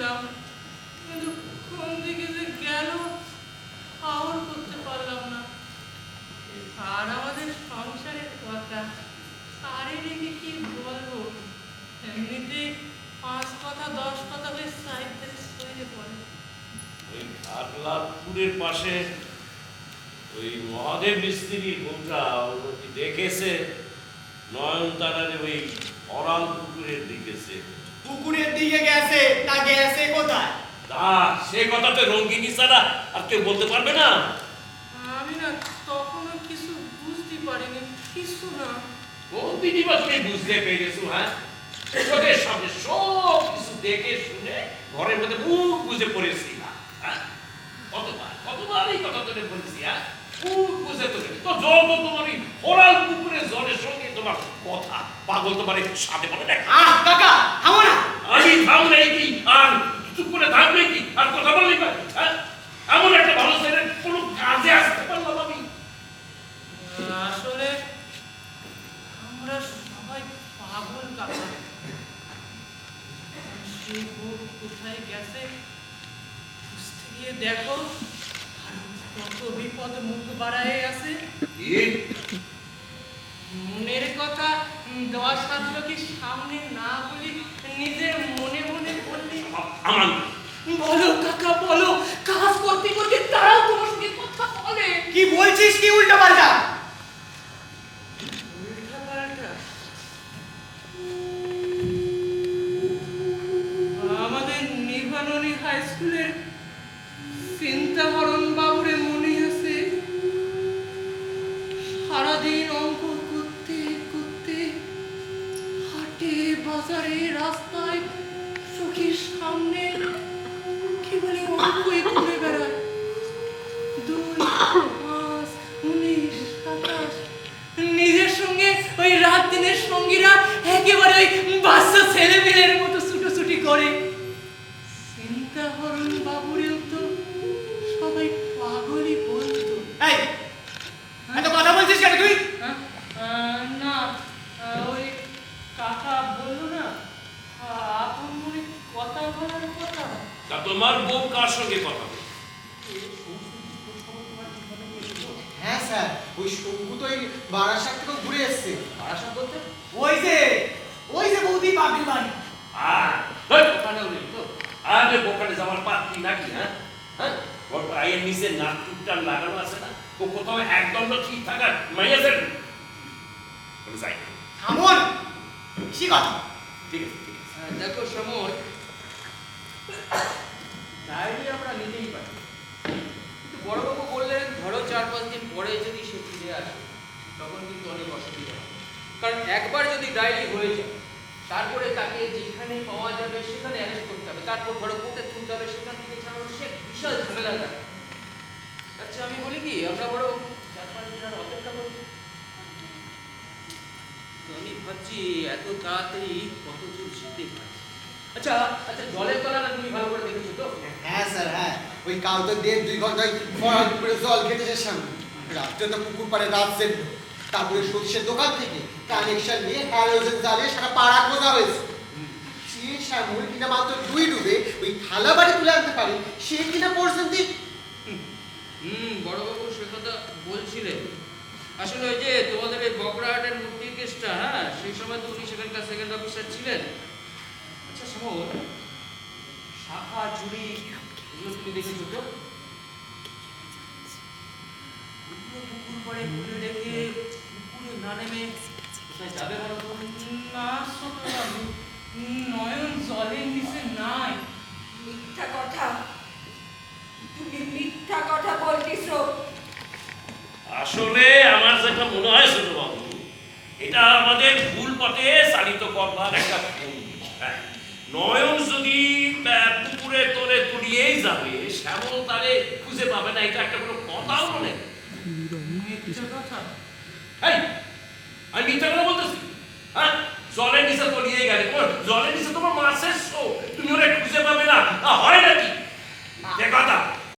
খুঁজলাম, কিন্তু কোন দিকে যে গেল খবর করতে পারলাম না। আর আমাদের সংসারের কথা সারে রেখে কি বলবো, এমনিতেই 5 কথা 10 কথা হয়ে সাহিত্যে সইয়ে পড়ে। ওই ঘাটলাপুরের পাশে ওই মহাদেব মিস্ত্রির বউটা দেখেছে নয়নতারার ওই অরাল পুকুরের দিকে। পুকুরের দিকে গেছে, তা গেছে কোথায়? তা সে কথা তো রঙ্গিনী ছাড়া আর কেউ বলতে পারবে না। আমি না তখনও কিছু বুঝতে পারিনি, কিছু না। কোন দিনই বা তুমি বুঝতে পেরেছো? হ্যাঁ, চোখের সামনে সব কিছু দেখে শুনে ঘরের মধ্যে মুখ বুঝে পড়েছি না। হ্যাঁ, কতবার এই কথা তোকে বলেছি। হ্যাঁ, মুখ বুঝে তোকে তো জল তো তোমার ওই ওরাল পুকুরের জলের সঙ্গে তোমার কথা। পাগল তোমার সাথে বলে দেখ। কাকা থামো না। আমি থামলে কি আর চুপ করে থাকবে কি আর কথা বললি? হ্যাঁ, এমন একটা ভালো ছেলে কোনো কাজে আসতে পারলাম আমি? আসলে আমরা সবাই পাগল কাকা। সে বউ কোথায় গেছে খুঁজতে গিয়ে দেখো আর কত বিপদ মুখ বাড়ায় আছে। মনের কথা 10 লোকের সামনে না বলি নিজের মনে মনে বললি। আমার বলো কাকা বলো, কাজ করতে করতে তারাও তোমার সঙ্গে কথা বলে। কি বলছিস? কি উল্টো পাল্টা? উল্টাপাল্টা? আমাদের নির্বাণনী হাই স্কুলের চিন্তাহরণ বাবুরে মনে আছে? সারাদিন অঙ্ক করতে করতে হাটে বাজারে রাস্তায় চোখের সামনে কি বলে অঙ্কই ঘুরে বেড়ায়। 2, 5, 19, 27। নিজের সঙ্গে ওই রাত দিনের সঙ্গীরা একেবারে ওই বাচ্চা ছেলেমেয়ের মতো ছুটোছুটি করে। চিন্তাহরণ বাবুরেও তো সবাই পাগলই বলতো। এই এত কথা বলছিস কেন তুই? না, ওই কাকা বললো না আপন মনে কথা বলার কথা। তা তোমার বউ কার সঙ্গে কথা বলে? হ্যাঁ স্যার, ওই শঙ্কু তো এই বারাসাত থেকে ঘুরে এসছে। বারাসাত বলতে? ওই যে বৌদি বাবির বাড়ি। ওখানেও নেই তো? আরে বোকানে যাওয়ার পাত্রী নাকি? হ্যাঁ হ্যাঁ, ওর পায়ের নিচে নাক টুকটার লাগানো আছে না? ও কোথাও একদম ঠিক থাকার মাইয়াদের যাই। থামুন, বেশি কথা। ঠিক আছে ঠিক আছে। দেখো সমর, ডায়েরি আমরা নিতেই পারি, কিন্তু বড়বাবু বললেন ধরো 4-5 দিন পরে যদি সে ফিরে আসে তখন কিন্তু অনেক অসুবিধা হবে। কারণ একবার যদি ডায়েরি হয়ে যায় তারপরে তাকে যেখানে পাওয়া যাবে সেখানে অ্যারেস্ট করতে হবে, তারপর ধরো কোর্টে তুলতে হবে, সেখান থেকে ছাড়ানো সে বিশাল ঝামেলা থাকে। আচ্ছা আমি বলি কি, আমরা বড় 4-5 দিন আর অপেক্ষা করি। তো আমি ভাবছি এত তাড়াতাড়ি কত দূর যেতে পারি। আচ্ছা আচ্ছা, জলের তলাটা তুমি ভালো করে দেখেছো তো? হ্যাঁ স্যার, হ্যাঁ। ওই কাল তো 1.5-2 ঘন্টায় ফরাদ পুকুরে জল কেটেছে সামনে। রাত্রে তো পুকুর পাড়ে রাত সেদ্ধ। তারপরে সতীশের দোকান থেকে কানেকশন নিয়ে হ্যালোজেন জ্বালিয়ে সারা পাড়া খোঁজা হয়েছে। সে শ্যামল কিনা মাত্র 2 ডুবে ওই থালা বাড়ি তুলে আনতে পারে, সে কিনা পর্যন্ত। বড়বাবু সে কথা বলছিলেন। আসলে ওই যে তোমাদের এই বকরাহাটের মূর্তির কেসটা, হ্যাঁ সেই সময় তো উনি সেখানকার সেকেন্ড অফিসার ছিলেন। আচ্ছা সমর, শাখা চুরি এগুলো তুমি দেখেছো তো? পুকুর পাড়ে খুলে রেখে পুকুরে না নেমে কোথায় যাবে বলো তো? না ছোটবাবু, নয়ন জলের নিচে নাই। মিথ্যা কথা, তুমি মিথ্যা কথা বলতেছো। আসলে আমার যেটা মনে হয় ছোট বাবু, এটা আমাদের ভুল পথে চালিত করবার একটা ভুল। হ্যাঁ, নয়ন যদি পুকুরে তোরে তুলিয়েই যাবে, শ্যামল তারে খুঁজে পাবে না, এটা একটা কোনো কথাও মনে। মিথ্যা কথা? এই, আমি মিথ্যা কথা বলতেছি? হ্যাঁ, জলের নিচে তলিয়ে গেলে জলের নিচে তোমার মাছের শো, তুমি ওরা খুঁজে পাবে না, হয় নাকি? যে কথা